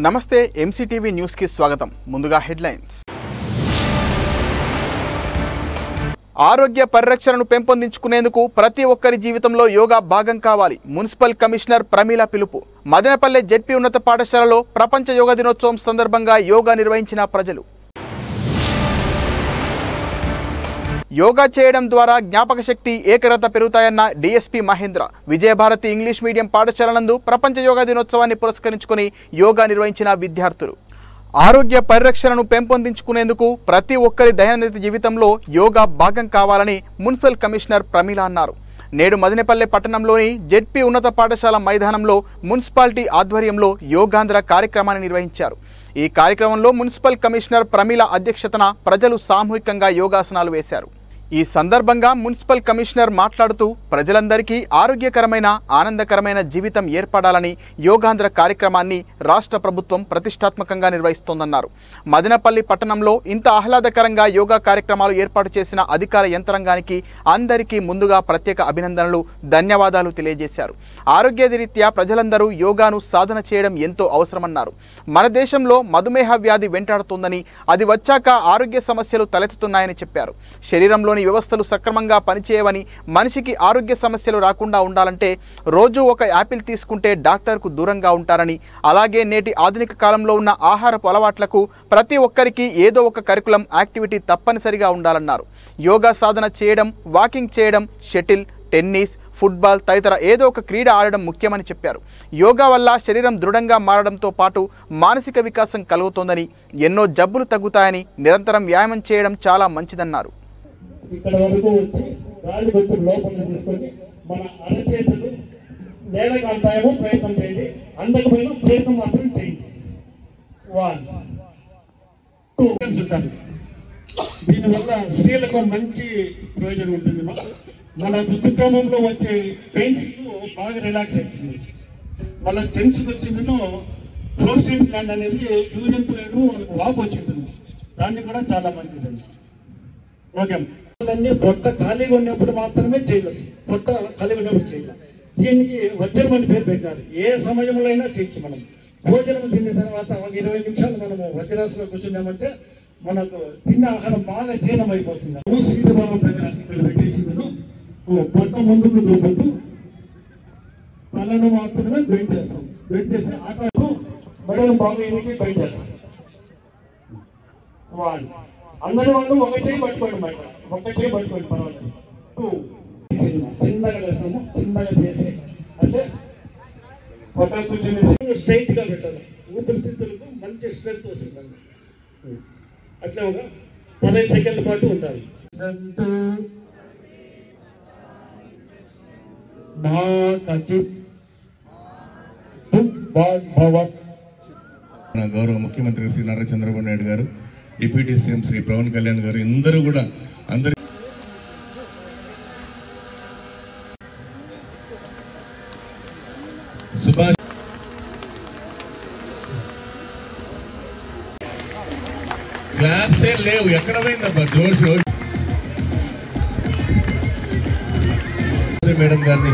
నమస్తే MCTV news కి స్వాగతం. ముందుగా హెడ్లైన్స్. ఆరోగ్య పరిరక్షణను పెంపొందించుకునేందుకు ప్రతి ఒక్కరి జీవితంలో యోగా భాగం కావాలి. మున్సిపల్ కమిషనర్ ప్రమీల పిలుపు. మదనపల్లె జెడ్పీ ఉన్నత పాఠశాలలో ప్రపంచ యోగా దినోత్సవం సందర్భంగా యోగా నిర్వహించిన ప్రజలు. యోగా చేయడం ద్వారా జ్ఞాపక శక్తి, ఏకాగ్రత పెరుగుతాయన్న DSP Mahendra. Vijayabharati English medium పాఠశాల నందు ప్రపంచ యోగా దినోత్సవాన్ని పురస్కరించుకుని యోగా నిర్వహించిన విద్యార్థులు. ఆరోగ్య పరిరక్షణను పెంపొందించుకునేందుకు ప్రతి ఒక్కరి దైనందిన జీవితంలో యోగా భాగం కావాలని మున్సిపల్ కమిషనర్ ప్రమీల అన్నారు. నేడు మదనపల్లె పట్టణంలోని జెడ్పీ ఉన్నత పాఠశాల మైదానంలో మున్సిపాలిటీ ఆధ్వర్యంలో యోగాంధ్ర కార్యక్రమాన్ని నిర్వహించారు. ఈ కార్యక్రమంలో మున్సిపల్ కమిషనర్ ప్రమీల అధ్యక్షతన ప్రజలు సామూహికంగా యోగాసనాలు వేశారు. ఈ సందర్భంగా మున్సిపల్ కమిషనర్ మాట్లాడుతూ ప్రజలందరికీ ఆరోగ్యకరమైన, ఆనందకరమైన జీవితం ఏర్పడాలని యోగాంధ్ర కార్యక్రమాన్ని రాష్ట్ర ప్రభుత్వం ప్రతిష్టాత్మకంగా నిర్వహిస్తోందన్నారు. మదనపల్లి పట్టణంలో ఇంత ఆహ్లాదకరంగా యోగా కార్యక్రమాలు ఏర్పాటు చేసిన అధికార యంత్రాంగానికి అందరికీ ముందుగా ప్రత్యేక అభినందనలు, ధన్యవాదాలు తెలియజేశారు. ఆరోగ్యరీత్యా ప్రజలందరూ యోగాను సాధన చేయడం ఎంతో అవసరమన్నారు. మన దేశంలో మధుమేహ వ్యాధి వెంటాడుతోందని, అది వచ్చాక ఆరోగ్య సమస్యలు తలెత్తుతున్నాయని చెప్పారు. శరీరంలో వ్యవస్థలు సక్రమంగా పనిచేయవని, మనిషికి ఆరోగ్య సమస్యలు రాకుండా ఉండాలంటే రోజు ఒక యాపిల్ తీసుకుంటే డాక్టర్కు దూరంగా ఉంటారని, అలాగే నేటి ఆధునిక కాలంలో ఉన్న ఆహారపు అలవాట్లకు ప్రతి ఒక్కరికి ఏదో ఒక కరికులం యాక్టివిటీ తప్పనిసరిగా ఉండాలన్నారు. యోగా సాధన చేయడం, వాకింగ్ చేయడం, షటిల్, టెన్నిస్, ఫుట్బాల్ తదితర ఏదో ఒక క్రీడ ఆడడం ముఖ్యమని చెప్పారు. యోగా వల్ల శరీరం దృఢంగా మారడంతో పాటు మానసిక వికాసం కలుగుతోందని, ఎన్నో జబ్బులు తగ్గుతాయని, నిరంతరం వ్యాయామం చేయడం చాలా మంచిదన్నారు. ఇక్కడ వరకు వచ్చి గాలి బొట్టు లోపల తీసుకొని మన అరచేతులు నేలకు అంతాయేమో ప్రయత్నం చేయండి, అందకపోయినా ప్రయత్నం మాత్రం చేయండి. 1 2 ఉంటారు. దీనివల్ల స్త్రీలకు మంచి ప్రయోజనం ఉంటుంది. మన ఋతుక్రమంలో వచ్చే పెయిన్స్ బాగా రిలాక్స్ అవుతుంది. మళ్ళీ టెన్స్కి వచ్చిందనో ప్రోస్టేట్ గ్లాండ్ అనేది యూరిన్ పోయడం మనకు వాపు వచ్చింటుంది. దాన్ని కూడా చాలా మంచిదండి. ఓకే, పొట్ట ఖాళీగా ఉన్నప్పుడు మాత్రమే చేయలేదు, పొట్ట ఖాళీగా ఉన్నప్పుడు చేయలేదు. దీనికి వజ్రం అని పేరు పెట్టారు. ఏ సమయంలో అయినా చేయొచ్చు. మనం భోజనం తిన్న తర్వాత ఒక 20 నిమిషాలు మనము వజ్రాసలో కూర్చున్నామంటే మనకు తిన్న ఆహారం బాగా జీర్ణం అయిపోతుంది. శీతభావం దగ్గర ఇక్కడ పెట్టేసిందను పొట్ట ముందుకు దూపొద్దు, తలను మాత్రమే బెండ్ చేస్తాం. బెండ్ చేసి ఆకాశం బడలు బాగా ఎనికి బెండ్ చేస్తాం. అందరి వాళ్ళు ఒక చేయి పట్టుకోండి, మాట ఒక చేయి పట్టుకోండి, పర్వాలేదు. 2 చిన్నగా వేస్తాము. చిన్నగా చేసి అంటే ఒక కూర్చొని స్ట్రైట్ గా పెట్టాలి. ఊపిరితిత్తులకు మంచి స్ట్రెంత్ వస్తుందండి. అట్లా ఒక 15 సెకండ్ల పాటు ఉండాలి. గౌరవ ముఖ్యమంత్రి శ్రీ నారా చంద్రబాబు నాయుడు గారు, డిప్యూటీ సీఎం శ్రీ పవన్ కళ్యాణ్ గారు, అందరూ కూడా అందరి సుభాష్ క్లాప్సే లేవు, ఎక్కడ పోయిందబ్బా జోష్. మేడం గారిని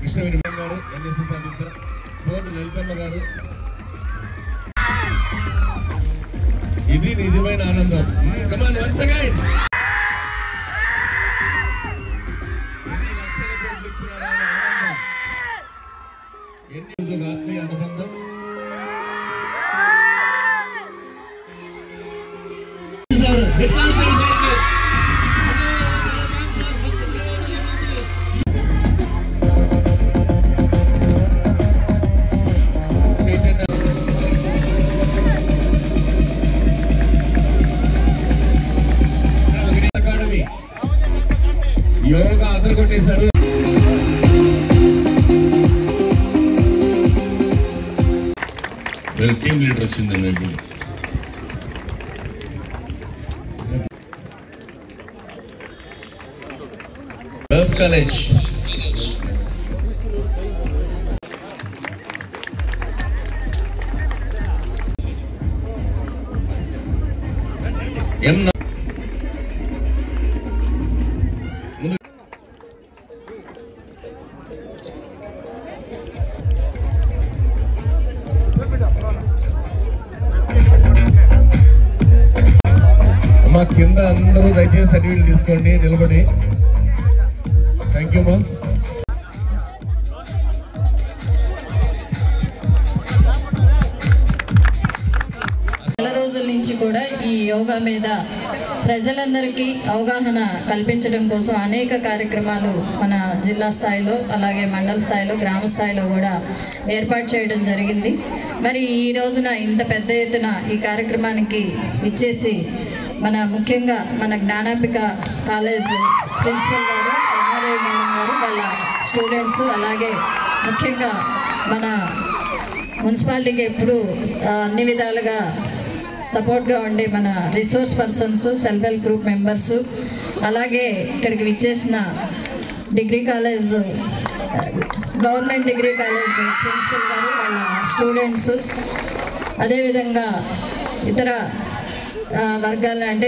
కృష్ణవేణి మేడం గారు, ఎన్ఎస్ఎస్ ఆఫీసర్ కోటి లలితమ్మ గారు. ఇది నిజమైన ఆనందం. కమాన్ వన్స్ అగైన్. ఎన్ని లక్షల కోట్లు ఇచ్చినారా ఆనందం, ఎన్ని ఆత్మీయ అనుబంధం. యోగా అదరు కొట్టేశారు. టీమ్ లీడర్ వచ్చిందండి. గర్ల్స్ కాలేజ్ ఎం కింద అందరూ దయచేసి సర్టిఫికేట్ తీసుకోండి నిలబడి. థ్యాంక్ యూ మా. నెల రోజుల నుంచి కూడా ఈ యోగా మీద ప్రజలందరికీ అవగాహన కల్పించడం కోసం అనేక కార్యక్రమాలు మన జిల్లా స్థాయిలో అలాగే మండల స్థాయిలో గ్రామ స్థాయిలో కూడా ఏర్పాటు చేయడం జరిగింది. మరి ఈ రోజున ఇంత పెద్ద ఎత్తున ఈ కార్యక్రమానికి ఇచ్చేసి ముఖ్యంగా మన జ్ఞానాంబిక కాలేజ్ ప్రిన్సిపల్ గారు రమాదేవి మేడం గారు వాళ్ళ స్టూడెంట్స్ అలాగే ముఖ్యంగా మన మున్సిపాలిటీకి ఎప్పుడు అన్ని విధాలుగా సపోర్ట్గా ఉండే మన resource persons self help group members అలాగే ఇక్కడికి విచ్చేసిన degree college government degree college principal గారు వాళ్ళ స్టూడెంట్స్ అదేవిధంగా ఇతర వర్గాల అంటే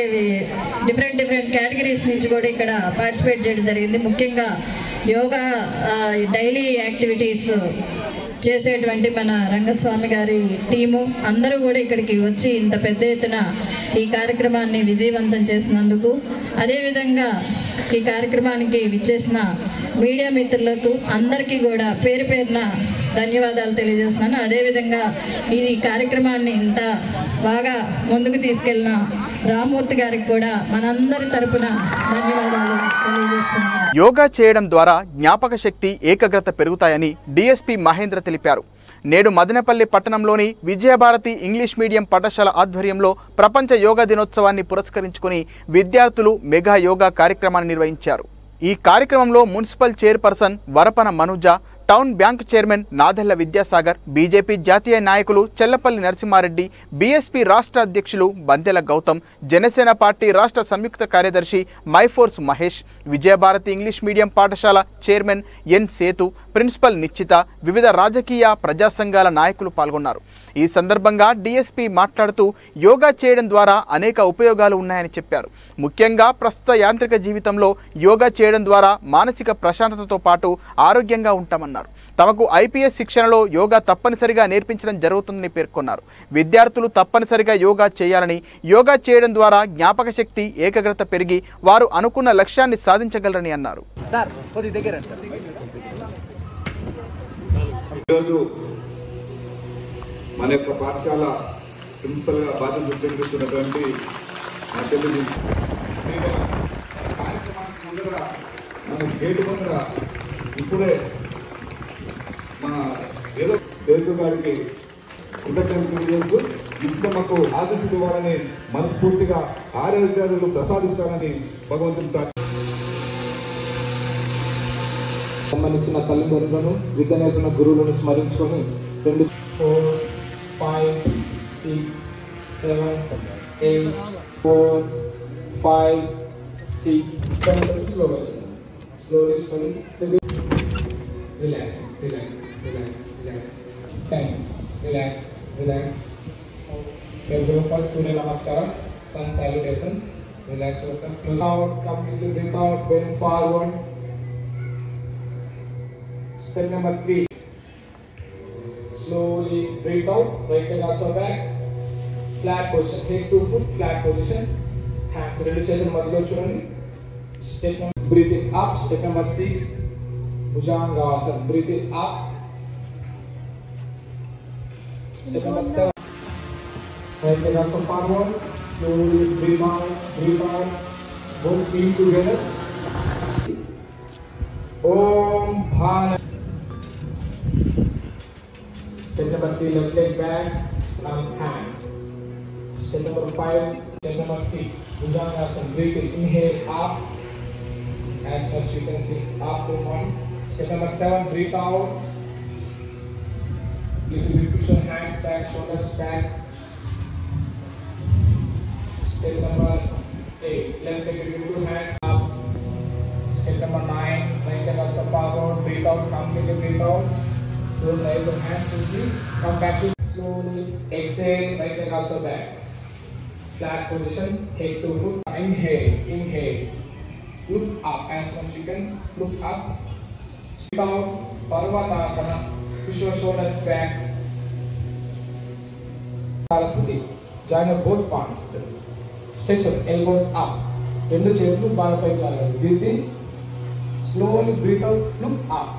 డిఫరెంట్ కేటగిరీస్ నుంచి కూడా ఇక్కడ పార్టిసిపేట్ చేయడం జరిగింది. ముఖ్యంగా యోగా డైలీ యాక్టివిటీస్ చేసేటువంటి మన రంగస్వామి గారి టీము అందరూ కూడా ఇక్కడికి వచ్చి ఇంత పెద్ద ఎత్తున ఈ కార్యక్రమాన్ని విజయవంతం చేసినందుకు, అదేవిధంగా ఈ కార్యక్రమానికి విచ్చేసిన మీడియా మిత్రులకు అందరికీ కూడా పేరు పేరున ధన్యవాదాలు తెలియజేస్తున్నాను. అదేవిధంగా ఈ కార్యక్రమాన్ని ఇంత బాగా ముందుకు తీసుకెళ్లిన రామూర్తి గారికి కూడా మనందరి తరపున ధన్యవాదాలు తెలియజేస్తున్నాను. యోగా చేయడం ద్వారా జ్ఞాపక శక్తి ఏకాగ్రత పెరుగుతాయని డిఎస్పీ మహేంద్ర తెలిపారు. నేడు మదనపల్లి పట్టణంలోని విజయభారతి ఇంగ్లీష్ మీడియం పాఠశాల ఆధ్వర్యంలో ప్రపంచ యోగా దినోత్సవాన్ని పురస్కరించుకుని విద్యార్థులు మెగా యోగా కార్యక్రమాన్ని నిర్వహించారు. ఈ కార్యక్రమంలో municipal chairperson Varapana Manuja, town bank chairman Nadella Vidyasagar, BJP జాతీయ నాయకులు చెల్లపల్లి నరసింహారెడ్డి, బీఎస్పీ రాష్ట్ర అధ్యక్షులు బందెల గౌతమ్, జనసేన పార్టీ రాష్ట్ర సంయుక్త కార్యదర్శి మైఫోర్స్ మహేష్, విజయభారతి ఇంగ్లీష్ మీడియం పాఠశాల చైర్మన్ ఎన్ సేతు, ప్రిన్సిపల్ నిశ్చిత, వివిధ రాజకీయ ప్రజా సంఘాల నాయకులు పాల్గొన్నారు. ఈ సందర్భంగా డిఎస్పీ మాట్లాడుతూ యోగా చేయడం ద్వారా అనేక ఉపయోగాలు ఉన్నాయని చెప్పారు. ముఖ్యంగా ప్రస్తుత యాంత్రిక జీవితంలో యోగా చేయడం ద్వారా మానసిక ప్రశాంతతతో పాటు ఆరోగ్యంగా ఉంటామన్నారు. తమకు ఐపీఎస్ శిక్షణలో యోగా తప్పనిసరిగా నేర్పించడం జరుగుతుందని పేర్కొన్నారు. విద్యార్థులు తప్పనిసరిగా యోగా చేయాలని, యోగా చేయడం ద్వారా జ్ఞాపక శక్తి ఏకాగ్రత పెరిగి వారు అనుకున్న లక్ష్యాన్ని సాధించగలరని అన్నారు. మన యొక్క పాఠశాల ప్రిన్సిపల్గా బాధ్యత స్వీకరిస్తున్నటువంటి మా తెలుగు కార్యక్రమానికి ముందర మనం గేటు ముందర ఇప్పుడే మన ఏదో తెలుగు గారికి కృతజ్ఞతలు ఇష్టమకు ఆశిస్తూ ఇవ్వాలని మనస్ఫూర్తిగా ఆరోగ్యాలు ప్రసాదిస్తారని భగవంతుని సంబంధించిన తల్లిదండ్రులను విద్య నేర్పిన గురువులను స్మరించుకొని 2 4 5 6 7 8 4 5 6 slowly relax 10 relax everyone first Surya Namaskaras, sun salutations, relax yourself, close out, completely breathe out, bend forward. Step number 3, slowly breathe out, right leg also back, flat position, head to foot, flat position, hands ready cheyandi madhyo chudandi. Step number, breathing up. Step number 6, Bhujangasana, breathing up. Step number 7, right leg also forward, slowly breathe out, both feet together. Om Bhana. Step number 3, left leg back, hands. Step number 5, step number 6, Bhujangasana, breathing, inhale up, as much you can think up to 1. Step number 7, breathe out, little bit push your hands back, shoulders back. Step number 8, left leg with 2 hands up. Step number 9, right leg also forward, breathe out, completely breathe out. Don't raise your hands simply. Come back to slowly. Exhale, right leg also back. Flat position, head to foot. Inhale. Look up as much you can. Look up. Sit out. Parvatasana. Push your shoulders back. Saraswati. Join your both palms. Stretch your elbows up. రెండు చేతులు బాగా పైకి లాగాలి. Breathe in. Slowly breathe out. Look up.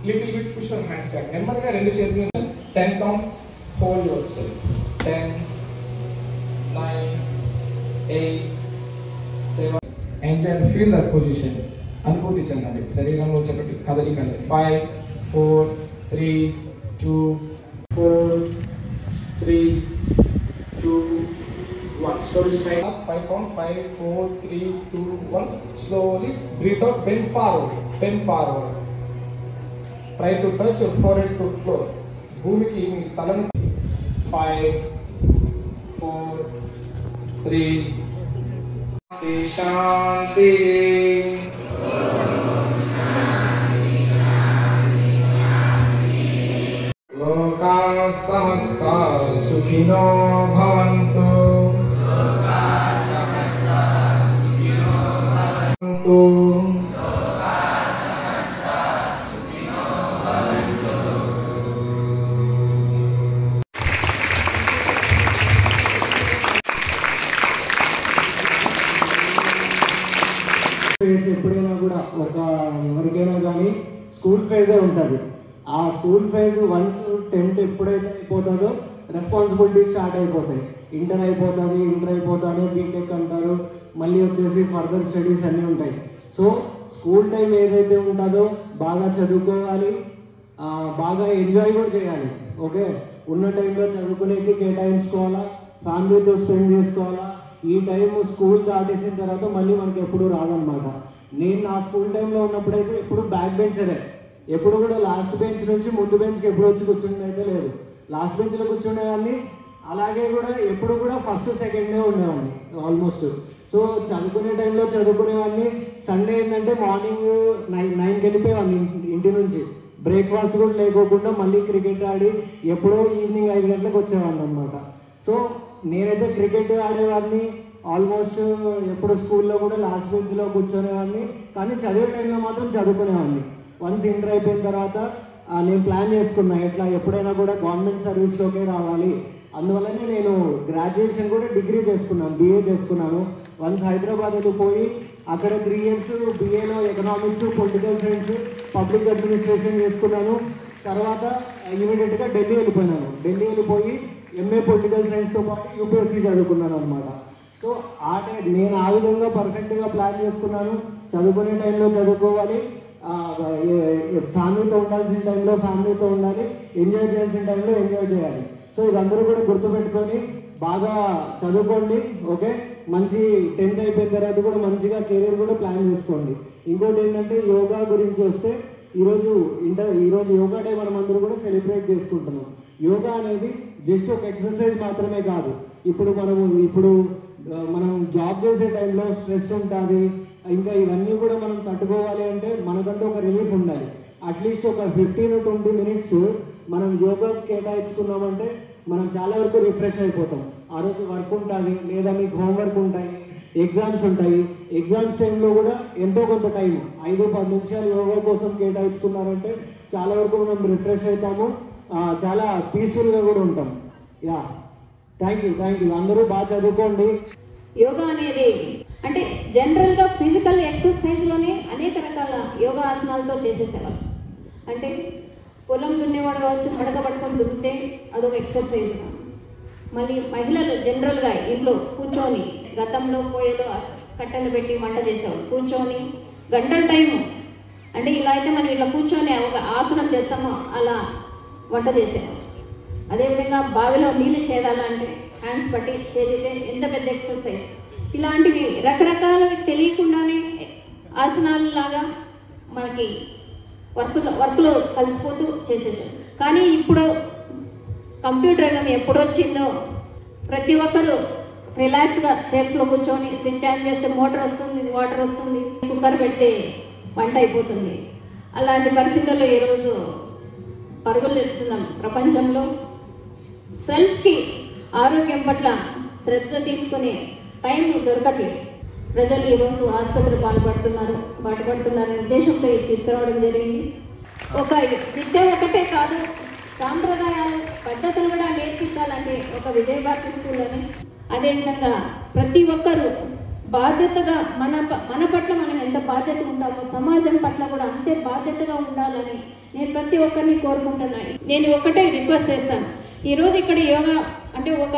Little bit push your hands back. నెమ్మదిగా రెండు చేతులు 10 count. Hold yourself. 10, 9, 8, 7. Enjoy and feel that position. అనుభూతించండి శరీరంలో చెప్పటి కదలికండి. 5, 4, 3, 2, 4, 3, 2, 1. Slowly straight up. 5 count. 5, 4, 3, 2, 1. Slowly breathe out. Bend forward. Bend forward. Try to touch your forehead to floor. భూమికి మీ తలను 5, 4, 3. శాంతి లోకా సమస్తా సుఖినో భవంతు. ఎప్పుడైనా కూడా ఒక ఎవరికైనా కానీ స్కూల్ ఫేజే ఉంటుంది. ఆ స్కూల్ ఫేజ్ వన్స్ 10th ఎప్పుడైతే అయిపోతుందో రెస్పాన్సిబిలిటీ స్టార్ట్ అయిపోతాయి. ఇంటర్ అయిపోతాను, బీటెక్ అంటారు, మళ్ళీ వచ్చేసి ఫర్దర్ స్టడీస్ అన్నీ ఉంటాయి. సో స్కూల్ టైం ఏదైతే ఉంటుందో బాగా చదువుకోవాలి, బాగా ఎంజాయ్ కూడా చేయాలి. ఓకే, ఉన్న టైంలో చదువుకునేకి కేటాయించుకోవాలా, ఫ్యామిలీతో స్పెండ్ చేసుకోవాలా. ఈ టైం స్కూల్ దాటేసిన తర్వాత మళ్ళీ మనకి ఎప్పుడు రాదనమాట. నేను నా స్కూల్ టైంలో ఉన్నప్పుడైతే ఎప్పుడు బ్యాక్ బెంచరే, ఎప్పుడు కూడా లాస్ట్ బెంచ్ నుంచి ముందు బెంచ్కి ఎప్పుడు వచ్చి కూర్చుండైతే లేదు. లాస్ట్ బెంచ్లో కూర్చునేవాడిని, అలాగే కూడా ఎప్పుడు కూడా ఫస్ట్ సెకండ్నే ఉండేవాడిని ఆల్మోస్ట్. సో చదువుకునే టైంలో చదువుకునేవాడిని. సండే ఏంటంటే మార్నింగ్ 9కి వెళ్ళిపోయేవాడిని ఇంటి నుంచి. బ్రేక్ఫాస్ట్ కూడా లేకోకుండా మళ్ళీ క్రికెట్ ఆడి ఎప్పుడో ఈవినింగ్ 5 గంటలకు వచ్చేవాడిని అనమాట. సో నేనైతే క్రికెట్ ఆడేవాడిని ఆల్మోస్ట్. ఎప్పుడు స్కూల్లో కూడా లాస్ట్ బెంచ్లో కూర్చునేవాడిని, కానీ చదివే టైంలో మాత్రం చదువుకునేవాడిని. వన్స్ ఇంటర్ అయిపోయిన తర్వాత నేను ప్లాన్ చేసుకున్నా ఎట్లా ఎప్పుడైనా కూడా గవర్నమెంట్ సర్వీస్లోకే రావాలి. అందువల్లనే నేను గ్రాడ్యుయేషన్ కూడా డిగ్రీ చేసుకున్నాను, BA చేసుకున్నాను. వన్స్ హైదరాబాద్ వెళ్ళిపోయి అక్కడ 3 years BAలో economics, political science, public administration చేసుకున్నాను. తర్వాత ఇమీడియట్గా ఢిల్లీ వెళ్ళిపోయి MA పొలిటికల్ సైన్స్తో పాటు UPSC చదువుకున్నాను అనమాట. సో నేను ఆ విధంగా పర్ఫెక్ట్గా ప్లాన్ చేసుకున్నాను. చదువుకునే టైంలో చదువుకోవాలి, ఫ్యామిలీతో ఉండాల్సిన టైంలో ఫ్యామిలీతో ఉండాలి, ఎంజాయ్ చేయాల్సిన టైంలో ఎంజాయ్ చేయాలి. సో ఇదందరూ కూడా గుర్తుపెట్టుకొని బాగా చదువుకోండి. ఓకే, మంచి 10th అయిపోయిన తర్వాత కూడా మంచిగా కెరీర్ కూడా ప్లాన్ చేసుకోండి. ఇంకోటి ఏంటంటే యోగా గురించి వస్తే ఈరోజు యోగా డే మనం అందరూ కూడా సెలబ్రేట్ చేసుకుంటున్నాం. యోగా అనేది జస్ట్ ఒక ఎక్సర్సైజ్ మాత్రమే కాదు. ఇప్పుడు మనం జాబ్ చేసే టైంలో స్ట్రెస్ ఉంటుంది, ఇంకా ఇవన్నీ కూడా మనం తట్టుకోవాలి అంటే మనకంటూ ఒక రిలీఫ్ ఉండాలి. అట్లీస్ట్ ఒక 15-20 minutes మనం యోగా కేటాయించుకున్నామంటే మనం చాలా వరకు రిఫ్రెష్ అయిపోతాం. ఆ రోజు వర్క్ ఉంటుంది, లేదా మీకు హోంవర్క్ ఉంటాయి, ఎగ్జామ్స్ ఉంటాయి. ఎగ్జామ్స్ టైంలో కూడా ఎంతో కొంత టైం 5-10 నిమిషాలు యోగా కోసం కేటాయించుకున్నారంటే చాలా వరకు మనం రిఫ్రెష్ అవుతాము, చాలా పీస్ఫుల్గా కూడా ఉంటాం. Yeah, thank you. అందరూ బాగా చదువుకోండి. యోగా అనేది అంటే జనరల్గా ఫిజికల్ ఎక్సర్సైజ్లోనే అనేక రకాల యోగా ఆసనాలతో చేసేసేవారు. అంటే పొలం దున్నేవాడు కావచ్చు, మడక పట్టుకొని దున్నితే అదొక ఎక్సర్సైజ్. మళ్ళీ మహిళలు జనరల్గా ఇంట్లో కూర్చొని, గతంలో పోయేలో కట్టెలు పెట్టి వంట చేసేవారు, కూర్చొని గంటల టైము. అంటే ఇలా అయితే మనం ఇలా కూర్చొని ఒక ఆసనం చేస్తామో అలా వంట చేసేవారు. అదేవిధంగా బావిలో నీళ్ళు చేరాలంటే హ్యాండ్స్ పట్టి చేరితే ఎంత పెద్ద ఎక్సర్సైజ్. ఇలాంటివి రకరకాలవి తెలియకుండానే ఆసనాలలాగా మనకి వర్క్లో కలిసిపోతూ చేసేసాం. కానీ ఇప్పుడు కంప్యూటర్ రంగం ఎప్పుడొచ్చిందో ప్రతి ఒక్కరూ రిలాక్స్గా చైర్స్లో కూర్చొని స్విచ్ ఆన్ చేస్తే మోటార్ వస్తుంది, వాటర్ వస్తుంది, కుక్కర్ పెడితే వంట అయిపోతుంది. అలాంటి పరిస్థితుల్లో ఈరోజు పరుగులు ఎత్తున్నాం ప్రపంచంలో. సెల్ఫ్కి ఆరోగ్యం పట్ల శ్రద్ధ తీసుకునే టైం దొరకట్లేదు. ప్రజలు ఈరోజు ఆసుపత్రి బాధపడుతున్నారనే ఉద్దేశంతో ఇది తీసుకురావడం జరిగింది. ఒక విద్య ఒకటే కాదు, సాంప్రదాయాలు పద్ధతులు కూడా నేర్పించాలంటే ఒక విజయభారతి స్కూల్ అని, అదేవిధంగా ప్రతి ఒక్కరూ బాధ్యతగా మన పట్ల మనం ఎంత బాధ్యత ఉంటామో సమాజం పట్ల కూడా అంతే బాధ్యతగా ఉండాలని నేను ప్రతి ఒక్కరిని కోరుకుంటున్నాను. నేను ఒకటే రిక్వెస్ట్ చేస్తాను, ఈరోజు ఇక్కడ యోగా అంటే ఒక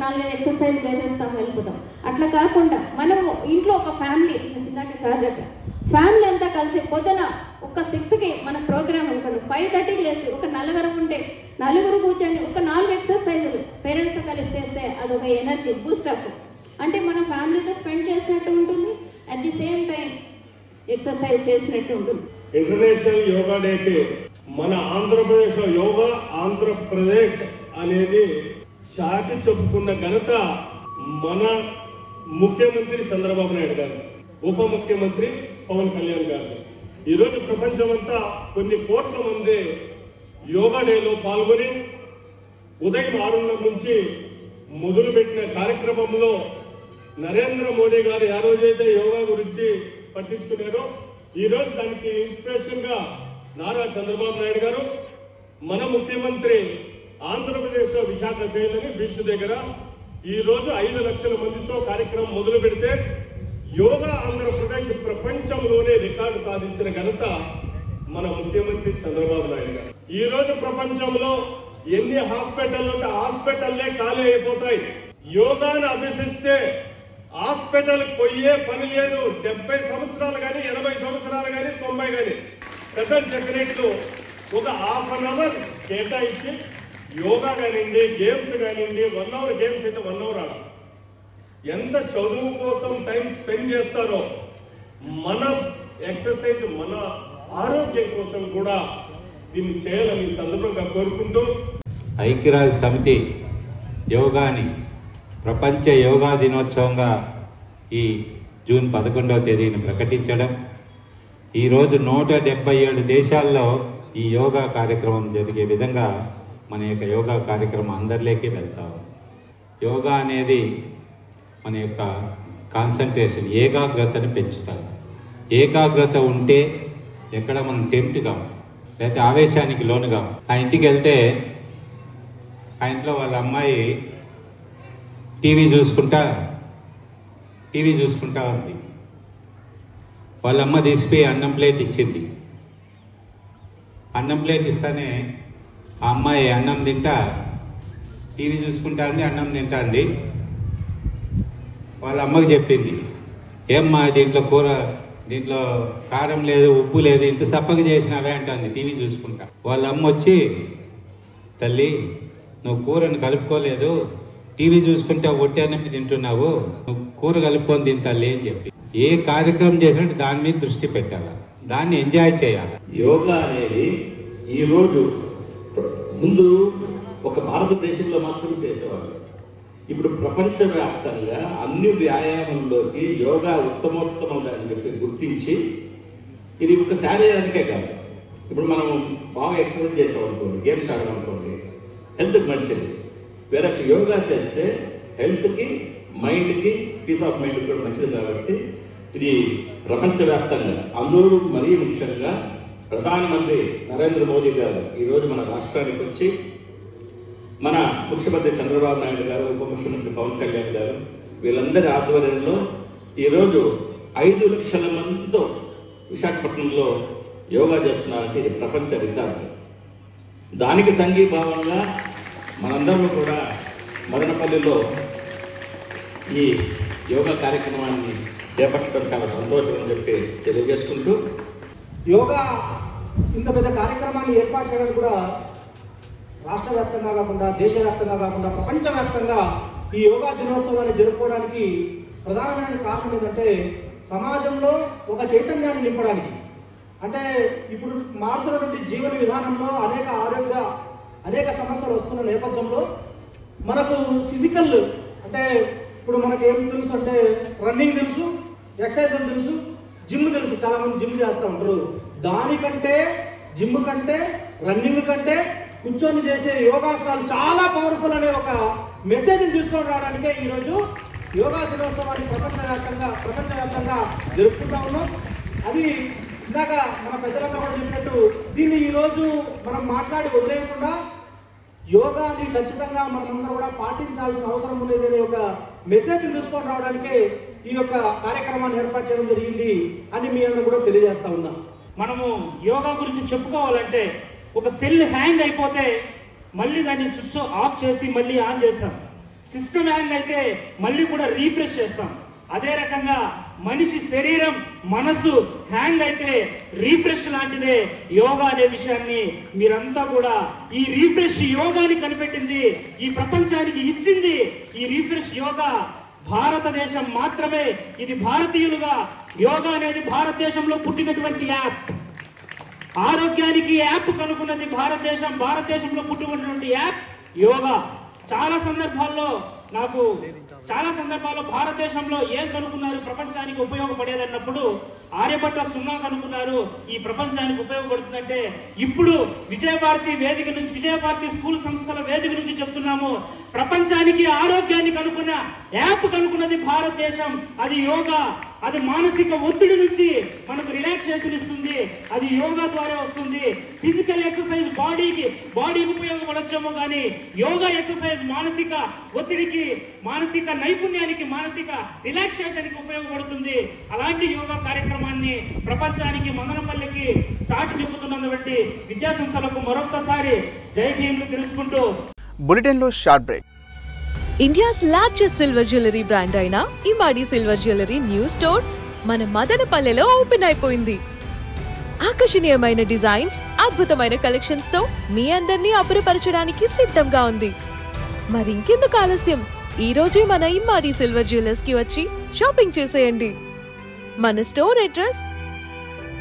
4 ఎక్సర్సైజ్ చేసేస్తాం వెళ్ళిపోతాం, అట్లా కాకుండా మనం ఇంట్లో ఒక ఫ్యామిలీ ఇందాక సార్ చెప్పారు, ఫ్యామిలీ అంతా కలిసి పొద్దున ఒక 6కి మన ప్రోగ్రామ్ అనుకోండి, 5:30కి లేచి ఒక నలుగురు ఉంటే నలుగురు కూర్చొని ఒక 4 ఎక్సర్సైజులు పేరెంట్స్తో కలిసి చేస్తే అదొక ఎనర్జీ బూస్టప్. అంటే మన ఫ్యామిలీతో స్పెండ్ చేసినట్టు ఉంటుంది, at the same time exercise చేసినట్టు ఉంటుంది. ఇంటర్నేషనల్ యోగా డేకి మన ఆంధ్రప్రదేశ్లో యోగా ఆంధ్రప్రదేశ్ అనేది చాటి చెప్పుకున్న ఘనత మన ముఖ్యమంత్రి చంద్రబాబు నాయుడు గారు, ఉప ముఖ్యమంత్రి పవన్ కళ్యాణ్ గారు. ఈరోజు ప్రపంచమంతా కొన్ని కోట్ల మంది యోగా డేలో పాల్గొని ఉదయం 6:30 నుంచి మొదలుపెట్టిన కార్యక్రమంలో నరేంద్ర మోడీ గారు ఆ రోజైతే యోగా గురించి పట్టించుకున్నారో ఈరోజు దానికి ఇన్స్పిరేషన్గా నారా చంద్రబాబు నాయుడు గారు మన ముఖ్యమంత్రి ఆంధ్రప్రదేశ్లో విశాఖ చేయాలని బీచ్ దగ్గర ఈరోజు 5 లక్షల మందితో కార్యక్రమం మొదలు పెడితే యోగా ఆంధ్రప్రదేశ్ ప్రపంచంలోనే రికార్డు సాధించిన ఘనత మన ముఖ్యమంత్రి చంద్రబాబు నాయుడు గారు. ఈరోజు ప్రపంచంలో ఎన్ని హాస్పిటల్ ఉంటే హాస్పిటల్లే ఖాళీ అయిపోతాయి. యోగాను అభ్యసిస్తే హాస్పిటల్కి పోయే పని లేదు. 70 సంవత్సరాలు కానీ 80 సంవత్సరాలు కానీ 90 కానీ పెద్దలు చెప్పినట్లు ఒక ½ అవర్ కేటాయించి యోగా కానివ్వండి, గేమ్స్ కానివ్వండి, 1 అవర్ గేమ్స్ అయితే 1 అవర్ ఆడాలి. ఎంత చదువు కోసం టైం స్పెండ్ చేస్తారో మన ఎక్సర్సైజ్ మన ఆరోగ్యం కోసం కూడా దీన్ని చేయాలని ఈ సందర్భంగా కోరుకుంటూ ఐక్యరాజ్య సమితి యోగాని ప్రపంచ యోగా దినోత్సవంగా ఈ జూన్ 11వ తేదీని ప్రకటించడం, ఈరోజు 177 దేశాల్లో ఈ యోగా కార్యక్రమం జరిగే విధంగా మన యొక్క యోగా కార్యక్రమం అందరిలోకి వెళ్తాం. యోగా అనేది మన యొక్క కాన్సన్ట్రేషన్ ఏకాగ్రతని పెంచుతారు. ఏకాగ్రత ఉంటే ఎక్కడ మనం టెంప్ట్ కాం, లేకపోతే ఆవేశానికి లోనుగా. ఆ ఇంటికి వెళ్తే ఆ ఇంట్లో వాళ్ళ అమ్మాయి టీవీ చూసుకుంటా ఉంది. వాళ్ళ అమ్మ తీసిపోయి అన్నం ప్లేట్ ఇచ్చింది. అన్నం ప్లేట్ ఇస్తానే ఆ అమ్మాయి అన్నం తింటా టీవీ చూసుకుంటా ఉంది, అన్నం తింటా ఉంది. వాళ్ళ అమ్మకి చెప్పింది, ఏమ్మా దీంట్లో కారం లేదు, ఉప్పు లేదు, ఇంత సప్పగా చేసినావే అంటుంది టీవీ చూసుకుంటా. వాళ్ళ అమ్మ వచ్చి, తల్లి నువ్వు కూరను కలుపుకోలేదు, టీవీ చూసుకుంటే ఒట్టి అన్నం తింటున్నావు, నువ్వు కూర కలుపుకొని తింటాలి అని చెప్పి. ఏ కార్యక్రమం చేసినట్టు దాని మీద దృష్టి పెట్టాలి, దాన్ని ఎంజాయ్ చేయాలి. యోగా అనేది ఈరోజు ముందు ఒక భారతదేశంలో మాత్రం చేసేవాళ్ళు. ఇప్పుడు ప్రపంచవ్యాప్తంగా అన్ని వ్యాయామంలోకి యోగా ఉత్తమోత్తమం అని చెప్పి గుర్తించి, ఇది ఒక శారీరకే కాదు, ఇప్పుడు మనం బాగా ఎక్సర్సైజ్ చేసామనుకోండి, గేమ్స్ ఆడామనుకోండి, హెల్త్కి మంచిది. వేరే యోగా చేస్తే హెల్త్కి, మైండ్కి, పీస్ ఆఫ్ మైండ్ కూడా మంచిది. కాబట్టి ఇది ప్రపంచవ్యాప్తంగా, అందులో మరీ ముఖ్యంగా ప్రధానమంత్రి నరేంద్ర మోదీ గారు ఈరోజు మన రాష్ట్రానికి వచ్చి, మన ముఖ్యమంత్రి చంద్రబాబు నాయుడు గారు, ఉప ముఖ్యమంత్రి పవన్ కళ్యాణ్ గారు, వీళ్ళందరి ఆధ్వర్యంలో ఈరోజు 5 లక్షల మందితో విశాఖపట్నంలో యోగా చేస్తున్నారంటే ఇది ప్రపంచ రికార్డు. దానికి సంఘీభావంగా మనందరూ కూడా మదనపల్లిలో ఈ యోగా కార్యక్రమాన్ని చేపట్టడం చాలా సంతోషం అని చెప్పి తెలియజేసుకుంటూ, యోగా ఇంత పెద్ద కార్యక్రమాన్ని ఏర్పాటు చేయడం కూడా రాష్ట్ర వ్యాప్తంగా కాకుండా, దేశవ్యాప్తంగా కాకుండా ప్రపంచవ్యాప్తంగా ఈ యోగా దినోత్సవాన్ని జరుపుకోవడానికి ప్రధానమైన కారణం ఏంటంటే సమాజంలో ఒక చైతన్యాన్ని నింపడానికి. అంటే ఇప్పుడు మారుతున్నటువంటి జీవన విధానంలో అనేక సమస్యలు వస్తున్న నేపథ్యంలో మనకు ఫిజికల్ అంటే ఇప్పుడు మనకు ఏం తెలుసు అంటే రన్నింగ్ తెలుసు, ఎక్సర్సైజ్ తెలుసు, జిమ్ తెలుసు. చాలామంది జిమ్ చేస్తూ ఉంటారు. దానికంటే జిమ్ కంటే రన్నింగ్ కంటే కూర్చొని చేసే యోగాసనాలు చాలా పవర్ఫుల్ అనే ఒక మెసేజ్ని తీసుకొని రావడానికే ఈరోజు యోగా దినోత్సవాన్ని ప్రపంచవ్యాప్తంగా జరుపుకుంటా ఉన్నాం. అది ఇందాక మన పెద్దలంతా కూడా చెప్పినట్టు దీన్ని ఈరోజు మనం మాట్లాడి వదిలేయకుండా యోగాని ఖచ్చితంగా మనమందరం కూడా పాటించాల్సిన అవసరం ఉండేదనే ఒక మెసేజ్ తీసుకొని రావడానికే ఈ యొక్క కార్యక్రమాన్ని ఏర్పాటు చేయడం జరిగింది అని మీ అందరూ కూడా తెలియజేస్తా ఉన్నాం. మనము యోగా గురించి చెప్పుకోవాలంటే ఒక సెల్ హ్యాంగ్ అయిపోతే మళ్ళీ దాన్ని స్విచ్ ఆఫ్ చేసి మళ్ళీ ఆన్ చేస్తాం. సిస్టమ్ హ్యాంగ్ అయితే మళ్ళీ కూడా రీఫ్రెష్ చేస్తాం. అదే రకంగా మనిషి శరీరం మనసు హ్యాంగ్ అయితే రీఫ్రెష్ లాంటిదే యోగా అనే విషయాన్ని మీరంతా కూడా ఈ రీఫ్రెష్ యోగాని కనిపెట్టింది, ఈ ప్రపంచానికి ఇచ్చింది ఈ రీఫ్రెష్ యోగా భారతదేశం మాత్రమే. ఇది భారతీయులుగా యోగా అనేది భారతదేశంలో పుట్టినటువంటి యాప్. ఆరోగ్యానికి యాప్ కనుక్కున్నది భారతదేశంలో పుట్టినటువంటి యాప్ యోగా. చాలా సందర్భాల్లో భారతదేశంలో ఏం కనుక్కున్నారు ప్రపంచానికి ఉపయోగపడేదన్నప్పుడు ఆర్యభట్ట సున్నా కనుక్కున్నారు, ఈ ప్రపంచానికి ఉపయోగపడుతుందంటే ఇప్పుడు విజయభారతి స్కూల్ సంస్థల వేదిక నుంచి చెప్తున్నాము, ప్రపంచానికి ఆరోగ్యాన్ని కనుక్కున్న యాప్ కనుక్కున్నది భారతదేశం. అది యోగా. అది మానసిక ఒత్తిడి నుంచి మనకు రిలాక్సేషన్ ఇస్తుంది, అది యోగా ద్వారా వస్తుంది. ఫిజికల్ ఎక్సర్సైజ్ బాడీకి ఉపయోగపడచ్చేమో కానీ యోగా ఎక్సర్సైజ్ మానసిక ఒత్తిడికి, మానసిక నైపుణ్యానికి, మానసిక రిలాక్సేషన్కి ఉపయోగపడుతుంది. అలాంటి యోగా కార్యక్రమాన్ని ప్రపంచానికి మదనపల్లికి చాటి చెబుతున్నటువంటి విద్యాసంస్థలకు మరొక్కసారి జై భీమ్లు తెలుసుకుంటూ బులెటిన్లో short break. India's largest silver jewellery brand అయిన ఇమాడి సిల్వర్ జ్యువెలరీ న్యూ స్టోర్ మన మదనపల్లెలో ఓపెన్ అయిపోయింది. ఆకర్షణీయమైన డిజైన్స్, అద్భుతమైన కలెక్షన్స్ తో మీ అందరినీ అబ్బురపరచడానికి సిద్ధంగా ఉంది. మరింకెందుకు ఆలస్యం, ఈ రోజే మన ఇమాడి సిల్వర్ జ్యువెలర్స్ కి వచ్చి షాపింగ్ చేసేయండి. మన store address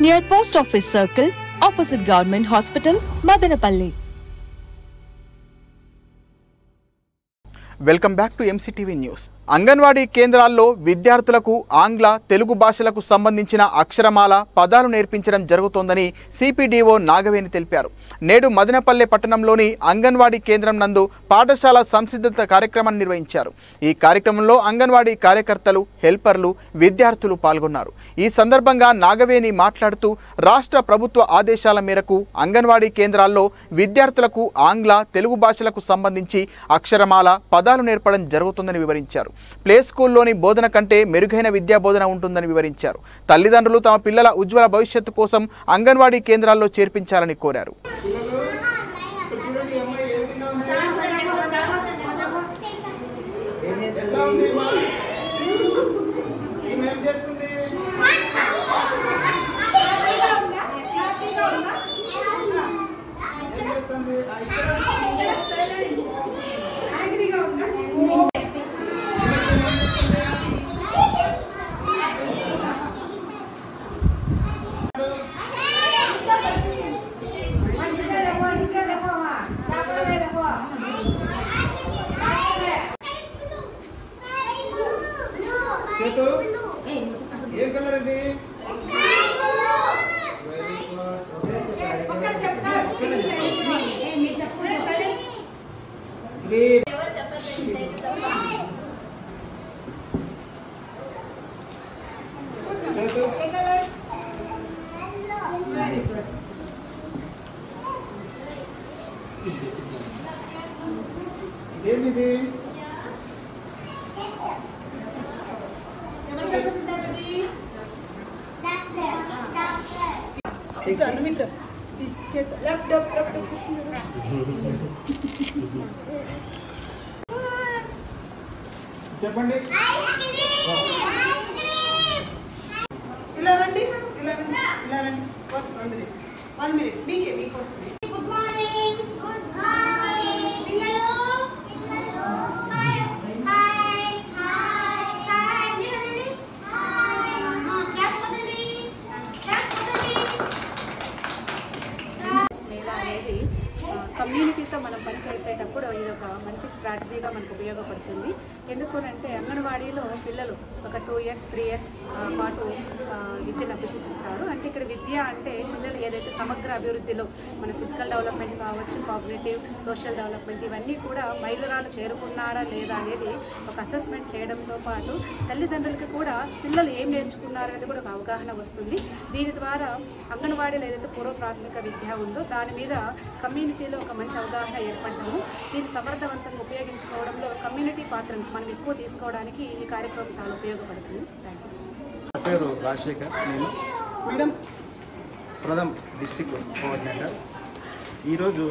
near post office circle, opposite government hospital, Madanapalle. Welcome back to MCTV news. Anganwadi కేంద్రాల్లో విద్యార్థులకు ఆంగ్ల, తెలుగు భాషలకు సంబంధించిన అక్షరమాల, పదాలు నేర్పించడం జరుగుతోందని సిపిడిఓ నాగవేణి తెలిపారు. నేడు మదనపల్లె పట్టణంలోని అంగన్వాడీ కేంద్రం నందు పాఠశాల సంసిద్ధత కార్యక్రమాన్ని నిర్వహించారు. ఈ కార్యక్రమంలో అంగన్వాడీ కార్యకర్తలు, హెల్పర్లు, విద్యార్థులు పాల్గొన్నారు. ఈ సందర్భంగా నాగవేణి మాట్లాడుతూ రాష్ట్ర ప్రభుత్వ ఆదేశాల మేరకు అంగన్వాడీ కేంద్రాల్లో విద్యార్థులకు ఆంగ్ల, తెలుగు భాషలకు సంబంధించి అక్షరమాల, పదాలు నేర్పడం జరుగుతుందని వివరించారు. ప్లే స్కూల్లోని బోధన కంటే మెరుగైన విద్యా బోధన ఉంటుందని వివరించారు. తల్లిదండ్రులు తమ పిల్లల ఉజ్వల భవిష్యత్తు కోసం అంగన్వాడీ కేంద్రాల్లో చేర్పించాలని కోరారు. ఏం కలర్ ఇది? ఇదేమిది? చెప్పండి. ఇలా రండి, ఇలా రండి, ఇలా రండి. 1 minute మీకే, మీకోసమే. Good morning. గుడ్ మార్నింగ్ పిల్లలు. Hi hi hi. మీరు రండి. హాయ్. క్లాస్ కొట్టండి. క్లాస్ కొట్టండి. మేళా అనేది కమ్యూనిటీతో మనం పనిచేసేటప్పుడు ఇది ఒక మంచి స్ట్రాటజీగా మనకు ఉపయోగపడుతుంది. ఎందుకంటే అంగన్వాడీలో పిల్లలు ఒక 2 years 3 years పాటు విద్యను అభ్యసిస్తారు. అంటే ఇక్కడ విద్య అంటే పిల్లలు ఏదైతే సమగ్ర అభివృద్ధిలో మన ఫిజికల్ డెవలప్మెంట్ కావచ్చు, కాగ్నిటివ్, సోషల్ డెవలప్మెంట్ ఇవన్నీ కూడా మైలురాళ్ళు చేరుకున్నారా లేదా అనేది ఒక అసెస్మెంట్ చేయడంతో పాటు తల్లిదండ్రులకి కూడా పిల్లలు ఏం నేర్చుకున్నారు అనేది కూడా ఒక అవగాహన వస్తుంది. దీని ద్వారా అంగన్వాడీలో ఏదైతే పూర్వ ప్రాథమిక విద్య ఉందో దాని మీద కమ్యూనిటీలో ఒక మంచి అవగాహన ఏర్పడ్డాము. దీన్ని సమర్థవంతంగా ఉపయోగించుకోవడంలో కమ్యూనిటీ పాత్రను మనం ఎక్కువ తీసుకోవడానికి ఈ కార్యక్రమం చాలా ఉపయోగపడుతుంది. Thank you. నా పేరు రాజశేఖర్, నేను మేడం ప్రథమ్ డిస్ట్రిక్ట్ కోఆర్డినేటర్. ఈరోజు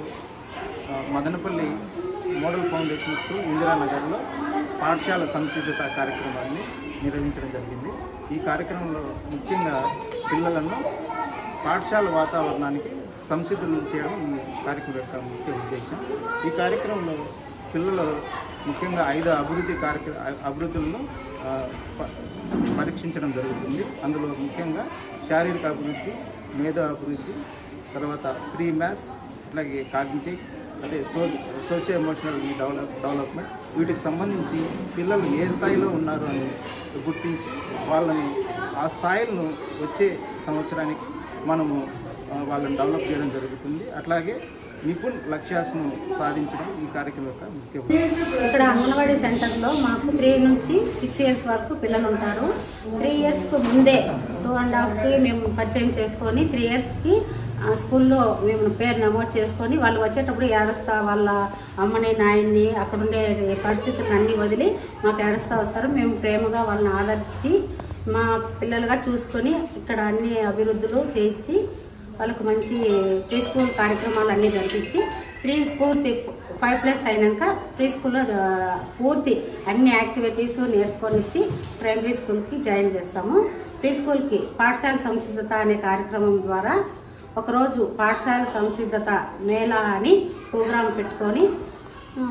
మదనపల్లి మోడల్ ఫౌండేషన్ స్కూల్ ఇందిరానగర్లో పాఠశాల సంసిద్ధత కార్యక్రమాన్ని నిర్వహించడం జరిగింది. ఈ కార్యక్రమంలో ముఖ్యంగా పిల్లలను పాఠశాల వాతావరణానికి సంసిద్ధులు చేయడం ఈ కార్యక్రమం యొక్క ముఖ్య ఉద్దేశం. ఈ కార్యక్రమంలో పిల్లలు ముఖ్యంగా 5 అభివృద్ధులను పరీక్షించడం జరుగుతుంది. అందులో ముఖ్యంగా శారీరక అభివృద్ధి, మేధా అభివృద్ధి, తర్వాత ప్రీ మ్యాథ్స్, అలాగే కాగ్నిటివ్, అదే సోషియో ఎమోషనల్ డెవలప్మెంట్, వీటికి సంబంధించి పిల్లలు ఏ స్థాయిలో ఉన్నారో అని గుర్తించి వాళ్ళని ఆ స్థాయిలను వచ్చే సంవత్సరానికి మనము వాళ్ళని డెవలప్ చేయడం జరుగుతుంది. అట్లాగే నిపుణ్ లక్ష్యాలను సాధించడం ఈ కార్యక్రమం యొక్క ముఖ్య ఉద్దేశం. ఇక్కడ అంగన్వాడీ సెంటర్లో మాకు 3 నుంచి 6 ఇయర్స్ వరకు పిల్లలు ఉంటారు. 3 ఇయర్స్కి ముందే 2.5కి మేము పరిచయం చేసుకొని 3 ఇయర్స్కి స్కూల్లో మేము పేరు నమోదు చేసుకొని వాళ్ళు వచ్చేటప్పుడు ఏడుస్తా వాళ్ళ అమ్మని నాయన్ని అక్కడుండే పరిస్థితులను అన్నీ వదిలి మాకు ఏడుస్తూ వస్తారు. మేము ప్రేమగా వాళ్ళని ఆదరించి మా పిల్లలుగా చూసుకొని ఇక్కడ అన్ని అభివృద్ధులు చేయించి వాళ్ళకు మంచి ప్రీ స్కూల్ కార్యక్రమాలు అన్నీ జరిపించి పూర్తి 5+ అయినాక ప్రీ స్కూల్లో పూర్తి అన్ని యాక్టివిటీస్ నేర్చుకొని ఇచ్చి ప్రైమరీ స్కూల్కి జాయిన్ చేస్తాము. ప్రీ స్కూల్కి పాఠశాల సంసిద్ధత అనే కార్యక్రమం ద్వారా ఒకరోజు పాఠశాల సంసిద్ధత మేళా అని ప్రోగ్రాం పెట్టుకొని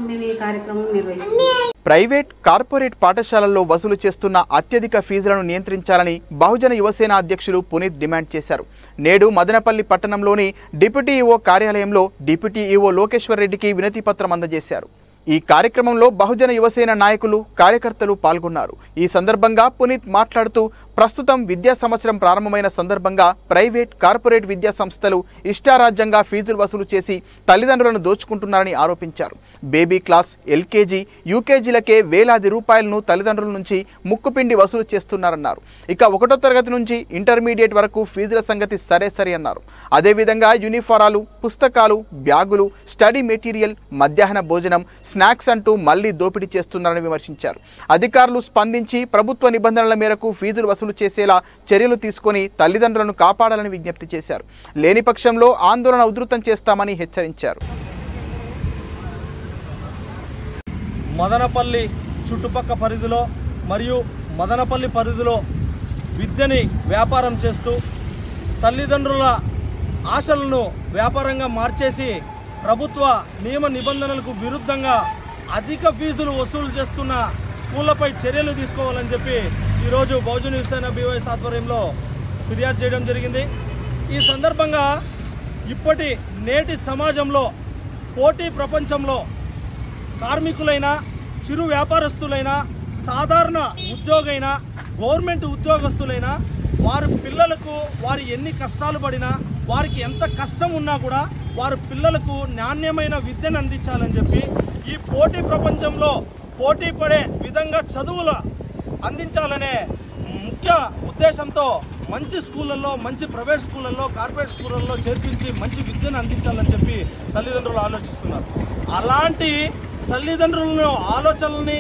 మేము ఈ కార్యక్రమం నిర్వహిస్తాం. ప్రైవేట్, కార్పొరేట్ పాఠశాలల్లో వసూలు చేస్తున్న అత్యధిక ఫీజులను నియంత్రించాలని బహుజన యువసేన అధ్యక్షులు పునీత్ డిమాండ్ చేశారు. నేడు మదనపల్లి పట్టణంలోని డిప్యూటీ ఈవో కార్యాలయంలో డిప్యూటీ ఈవో లోకేశ్వర్ రెడ్డికి వినతి పత్రం అందజేశారు. ఈ కార్యక్రమంలో బహుజన యువసేన నాయకులు, కార్యకర్తలు పాల్గొన్నారు. ఈ సందర్భంగా పునీత్ మాట్లాడుతూ ప్రస్తుతం విద్యా సంవత్సరం ప్రారంభమైన సందర్భంగా ప్రైవేట్, కార్పొరేట్ విద్యా సంస్థలు ఇష్టారాజ్యంగా ఫీజులు వసూలు చేసి తల్లిదండ్రులను దోచుకుంటున్నారని ఆరోపించారు. బేబీ క్లాస్, ఎల్కేజీ, యూకేజీలకే వేలాది రూపాయలను తల్లిదండ్రుల నుంచి ముక్కుపిండి వసూలు చేస్తున్నారన్నారు. ఇక 1వ తరగతి నుంచి ఇంటర్మీడియట్ వరకు ఫీజుల సంగతి సరే అన్నారు. అదేవిధంగా యూనిఫారాలు, పుస్తకాలు, బ్యాగులు, స్టడీ మెటీరియల్, మధ్యాహ్న భోజనం, స్నాక్స్ అంటూ మళ్లీ దోపిడీ చేస్తున్నారని విమర్శించారు. అధికారులు స్పందించి ప్రభుత్వ నిబంధనల మేరకు ఫీజులు వసూలు చేసేలా చర్యలు తీసుకొని తల్లిదండ్రులను కాపాడాలని విజ్ఞప్తి చేశారు. లేని పక్షంలో ఆందోళన ఉధృతం చేస్తామని హెచ్చరించారు. మదనపల్లి చుట్టుపక్క పరిధిలో మరియు మదనపల్లి పరిధిలో విద్యని వ్యాపారం చేస్తూ తల్లిదండ్రుల ఆశలను వ్యాపారంగా మార్చేసి ప్రభుత్వ నియమ నిబంధనలకు విరుద్ధంగా అధిక ఫీజులు వసూలు చేస్తున్న స్కూళ్లపై చర్యలు తీసుకోవాలని చెప్పి ఈరోజు బహుజన యువసేన BYS ఆధ్వర్యంలో ఫిర్యాదు చేయడం జరిగింది. ఈ సందర్భంగా నేటి సమాజంలో, పోటీ ప్రపంచంలో కార్మికులైనా, చిరు వ్యాపారస్తులైనా, సాధారణ ఉద్యోగైనా, గవర్నమెంట్ ఉద్యోగస్తులైనా వారి పిల్లలకు వారు ఎన్ని కష్టాలు పడినా, వారికి ఎంత కష్టం ఉన్నా కూడా వారి పిల్లలకు నాణ్యమైన విద్యను అందించాలని చెప్పి ఈ పోటీ ప్రపంచంలో పోటీ పడే విధంగా చదువులు అందించాలనే ముఖ్య ఉద్దేశంతో మంచి స్కూళ్ళల్లో, మంచి ప్రైవేట్ స్కూళ్ళల్లో, కార్పొరేట్ స్కూళ్ళల్లో చేర్పించి మంచి విద్యను అందించాలని చెప్పి తల్లిదండ్రులు ఆలోచిస్తున్నారు. అలాంటి తల్లిదండ్రుల ఆలోచనల్ని,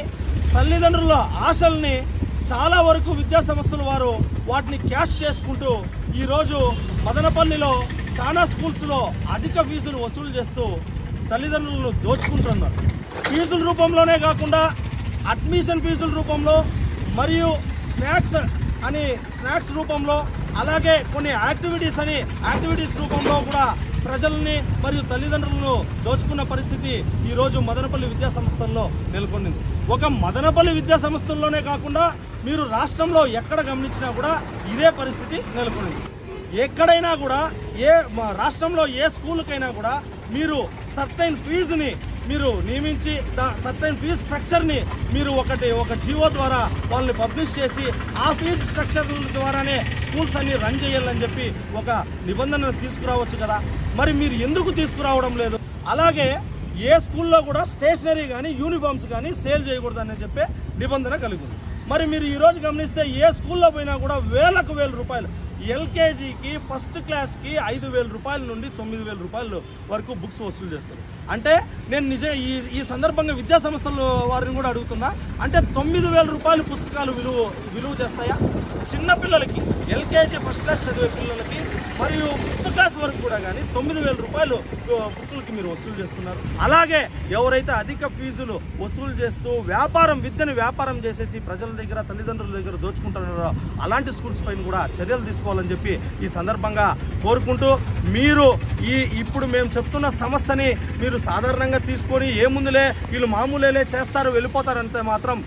తల్లిదండ్రుల ఆశల్ని చాలా వరకు విద్యా సంస్థలు వారు వాటిని క్యాష్ చేసుకుంటూ ఈరోజు మదనపల్లిలో చాలా స్కూల్స్లో అధిక ఫీజులు వసూలు చేస్తూ తల్లిదండ్రులను దోచుకుంటున్నారు. ఫీజుల రూపంలోనే కాకుండా అడ్మిషన్ ఫీజుల రూపంలో మరియు స్నాక్స్ రూపంలో, అలాగే కొన్ని యాక్టివిటీస్ రూపంలో కూడా ప్రజల్ని మరియు తల్లిదండ్రులను దోచుకున్న పరిస్థితి ఈరోజు మదనపల్లి విద్యా సంస్థల్లో నెలకొంది. ఒక మదనపల్లి విద్యా సంస్థల్లోనే కాకుండా మీరు రాష్ట్రంలో ఎక్కడ గమనించినా కూడా ఇదే పరిస్థితి నెలకొంది. ఎక్కడైనా కూడా రాష్ట్రంలో ఏ స్కూల్కైనా కూడా మీరు సర్టైన్ ఫీజుని మీరు నియమించి సర్టైన్ ఫీజు స్ట్రక్చర్ని మీరు ఒక జీవో ద్వారా వాళ్ళని పబ్లిష్ చేసి ఆ ఫీజు స్ట్రక్చర్ ద్వారానే స్కూల్స్ అన్ని రన్ చేయాలని చెప్పి ఒక నిబంధన తీసుకురావచ్చు కదా. మరి మీరు ఎందుకు తీసుకురావడం లేదు? అలాగే ఏ స్కూల్లో కూడా స్టేషనరీ కానీ యూనిఫామ్స్ కానీ సేల్ చేయకూడదని చెప్పే నిబంధన కలిగి ఉంది. మరి మీరు ఈరోజు గమనిస్తే ఏ స్కూల్లో పోయినా కూడా వేలకు వేల రూపాయలు ఎల్కేజీకి ఫస్ట్ క్లాస్కి 5,000 రూపాయల నుండి 9,000 రూపాయల వరకు బుక్స్ వసూలు చేస్తారు. అంటే నేను ఈ సందర్భంగా విద్యా సంస్థల వారిని కూడా అడుగుతున్నా, అంటే 9,000 రూపాయలు పుస్తకాలు విలువ చేస్తాయా? చిన్నపిల్లలకి ఎల్కేజీ ఫస్ట్ క్లాస్ చదివే పిల్లలకి మరియు 5th క్లాస్ వరకు కూడా కానీ 9,000 రూపాయలు బుక్కులకి మీరు వసూలు చేస్తున్నారు. అలాగే ఎవరైతే అధిక ఫీజులు వసూలు చేస్తూ విద్యను వ్యాపారం చేసేసి ప్రజల దగ్గర తల్లిదండ్రుల దగ్గర దోచుకుంటున్నారో అలాంటి స్కూల్స్ పైన కూడా చర్యలు తీసుకోవాలని చెప్పి ఈ సందర్భంగా కోరుకుంటూ, మీరు ఇప్పుడు మేము చెప్తున్న సమస్యని మీరు సాధారణంగా తీసుకొని ఏముందులే వీళ్ళు మామూలేలే చేస్తారు వెళ్ళిపోతారంటే మాత్రం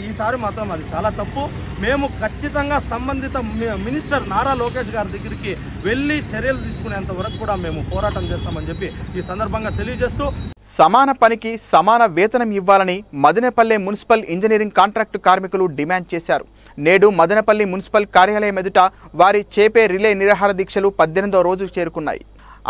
ఈసారి మాత్రం అది చాలా తప్పు. మేము ఖచ్చితంగా సంబంధిత మినిస్టర్ నారా లోకేష్ గారి దగ్గరికి వెళ్ళి చర్యలు తీసుకునేంత వరకు కూడా మేము పోరాటం చేస్తామని చెప్పి ఈ సందర్భంగా తెలియజేస్తూ, సమాన పనికి సమాన వేతనం ఇవ్వాలని మదనపల్లె మున్సిపల్ ఇంజనీరింగ్ కాంట్రాక్టు కార్మికులు డిమాండ్ చేశారు. నేడు మదనపల్లి మున్సిపల్ కార్యాలయం ఎదుట వారి చేపే రిలే నిరాహార దీక్షలు 18వ రోజుకు చేరుకున్నాయి.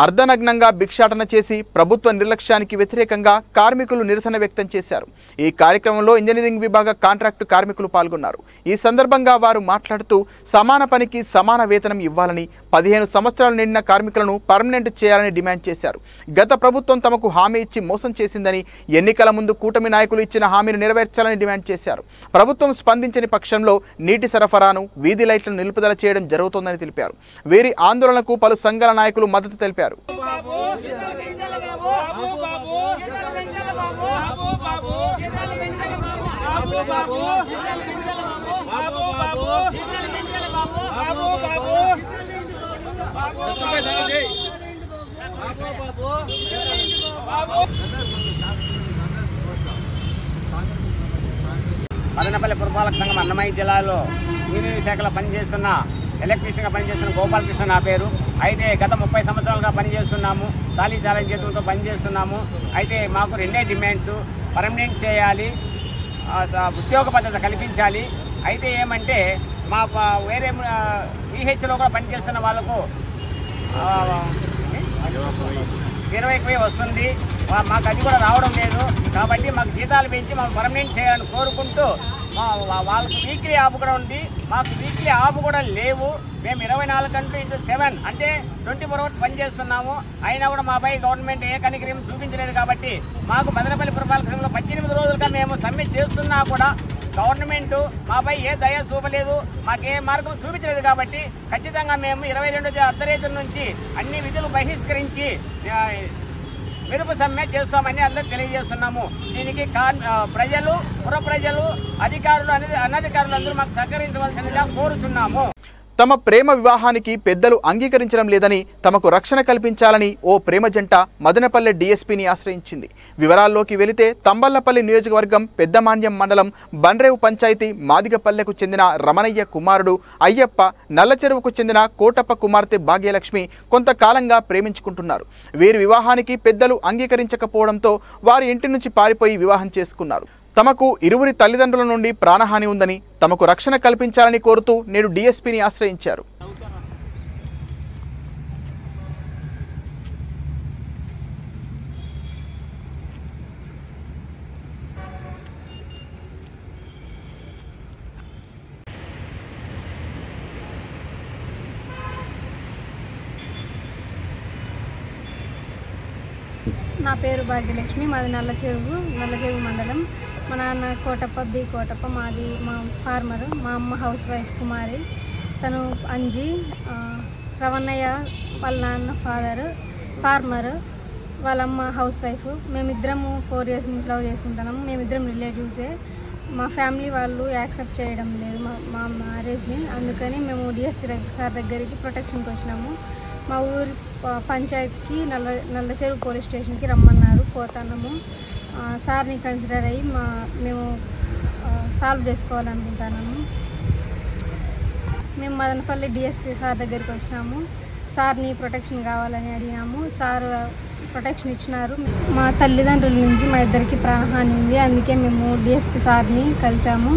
అర్ధనగ్నంగా భిక్షాటన చేసి ప్రభుత్వ నిర్లక్ష్యానికి వ్యతిరేకంగా కార్మికులు నిరసన వ్యక్తం చేశారు. ఈ కార్యక్రమంలో ఇంజనీరింగ్ విభాగ కాంట్రాక్టు కార్మికులు పాల్గొన్నారు. ఈ సందర్భంగా వారు మాట్లాడుతూ సమాన పనికి సమాన వేతనం ఇవ్వాలని, 15 సంవత్సరాలు నిండిన కార్మికులను పర్మనెంట్ చేయాలని డిమాండ్ చేశారు. గత ప్రభుత్వం తమకు హామీ ఇచ్చి మోసం చేసిందని, ఎన్నికల ముందు కూటమి నాయకులు ఇచ్చిన హామీని నెరవేర్చాలని డిమాండ్ చేశారు. ప్రభుత్వం స్పందించని పక్షంలో నీటి సరఫరాను, వీధి లైట్లను నిలుపుదల చేయడం జరుగుతోందని తెలిపారు. వీరి ఆందోళనకు పలు సంఘాల నాయకులు మద్దతు తెలిపారు. మదనపల్లి పురపాలక సంఘం అన్నమయ్య జిల్లాలో ఇంజనీరింగ్ శాఖలో పనిచేస్తున్న ఎలక్ట్రీషియన్గా పనిచేస్తున్న గోపాలకృష్ణ నా పేరు. అయితే గత 30 సంవత్సరాలుగా పనిచేస్తున్నాము, సాలీ ఛాలెంజ్ చేతులతో పనిచేస్తున్నాము. అయితే మాకు 2 డిమాండ్స్: పర్మనెంట్ చేయాలి, ఉద్యోగ భద్రత కల్పించాలి. అయితే ఏమంటే మా వేరే PHలో కూడా పనిచేస్తున్న వాళ్ళకు 20,000 వస్తుంది, మాకు అది కూడా రావడం లేదు. కాబట్టి మాకు జీతాలు పెంచి మాకు పర్మనెంట్ చేయాలని కోరుకుంటూ, వాళ్ళకు వీక్లీ ఆఫ్ కూడా ఉంది, మాకు వీక్లీ ఆఫ్ కూడా లేవు. మేము 24 గంటలు ఇంటూ 7 అంటే 24 అవర్స్ పనిచేస్తున్నాము. అయినా కూడా మాపై గవర్నమెంట్ ఏ కనికరం చూపించలేదు. కాబట్టి మాకు మదనపల్లి పురపాలక సంఘంలో 18 రోజులుగా మేము సమ్మె చేస్తున్నా కూడా గవర్నమెంట్ మాపై ఏ దయ చూపలేదు, మాకే మార్గం చూపించలేదు. కాబట్టి ఖచ్చితంగా మేము 22 అర్ధరాత్రి నుంచి అన్ని విధులు బహిష్కరించి మెరుపు సమ్మె చేస్తామని అందరూ తెలియజేస్తున్నాము. దీనికి పుర ప్రజలు, అధికారులు, అనధికారులు అందరూ మాకు సహకరించవలసిందిగా కోరుతున్నాము. తమ ప్రేమ వివాహానికి పెద్దలు అంగీకరించడం లేదని, తమకు రక్షణ కల్పించాలని ఓ ప్రేమ జంట మదనపల్లె DSPని ఆశ్రయించింది. వివరాల్లోకి వెళితే తంబళ్లపల్లి నియోజకవర్గం పెద్దమాన్యం మండలం బండ్రేవు పంచాయతీ మాదిగపల్లెకు చెందిన రమణయ్య కుమారుడు అయ్యప్ప, నల్లచెరువుకు చెందిన కోటప్ప కుమార్తె భాగ్యలక్ష్మి కొంతకాలంగా ప్రేమించుకుంటున్నారు. వీరి వివాహానికి పెద్దలు అంగీకరించకపోవడంతో వారి ఇంటి నుంచి పారిపోయి వివాహం చేసుకున్నారు. తమకు ఇరువురి తల్లిదండ్రుల నుండి ప్రాణహాని ఉందని, తమకు రక్షణ కల్పించాలని కోరుతూ నేడు DSPని ఆశ్రయించారు. నా పేరు భాగ్యలక్ష్మి, మాది నల్లచెరువు మండలం. మా నాన్న కోటప్ప, కోటప్ప, మా ఫార్మరు. మా అమ్మ హౌస్ వైఫ్ కుమారి, తను అంజి. రవణయ్య వాళ్ళ నాన్న ఫార్మరు, వాళ్ళమ్మ హౌస్ వైఫ్. మేమిద్దరము 4 years నుంచి లవ్ చేసుకుంటున్నాము. మేమిద్దరం రిలేటివ్సే. మా ఫ్యామిలీ వాళ్ళు యాక్సెప్ట్ చేయడం లేదు మా మ్యారేజ్ని. అందుకని మేము DSP సార్ దగ్గరికి ప్రొటెక్షన్కి వచ్చినాము. మా ఊరి పంచాయతీకి నల్లచెరువు పోలీస్ స్టేషన్కి రమ్మన్నారు. పోతాము. సార్ని కన్సిడర్ అయ్యి మేము సాల్వ్ చేసుకోవాలనుకుంటున్నాము. మేము మదనపల్లి DSP సార్ దగ్గరికి వచ్చినాము. సార్ని ప్రొటెక్షన్ కావాలని అడిగినాము. సార్ ప్రొటెక్షన్ ఇచ్చినారు. మా తల్లిదండ్రుల నుంచి మా ఇద్దరికి ప్రాణహాని ఉంది. అందుకే మేము DSP సార్ని కలిసాము.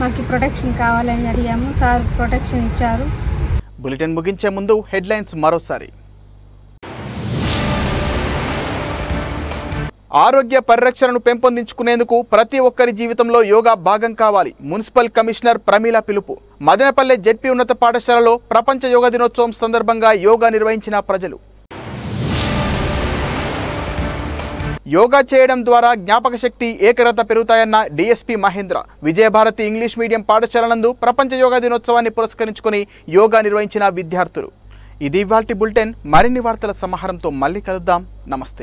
మాకు ప్రొటెక్షన్ కావాలని అడిగాము. సార్ ప్రొటెక్షన్ ఇచ్చారు. బులెటిన్ ముగించే ముందు హెడ్లైన్స్ మరోసారి. ఆరోగ్య పరిరక్షణను పెంపొందించుకునేందుకు ప్రతి ఒక్కరి జీవితంలో యోగా భాగం కావాలి. మున్సిపల్ కమిషనర్ ప్రమీల పిలుపు. మదనపల్లె జెడ్పీ ఉన్నత పాఠశాలలో ప్రపంచ యోగా దినోత్సవం సందర్భంగా యోగా నిర్వహించిన ప్రజలు. యోగా చేయడం ద్వారా జ్ఞాపక శక్తి, ఏకాగ్రత పెరుగుతాయన్న DSP Mahendra. Vijayabharati English medium పాఠశాల నందు ప్రపంచ యోగా దినోత్సవాన్ని పురస్కరించుకుని యోగా నిర్వహించిన విద్యార్థులు. ఇది ఇవాల్టి బులెటిన్. మరిన్ని వార్తల సమాహారంతో మళ్ళీ కలుద్దాం. నమస్తే.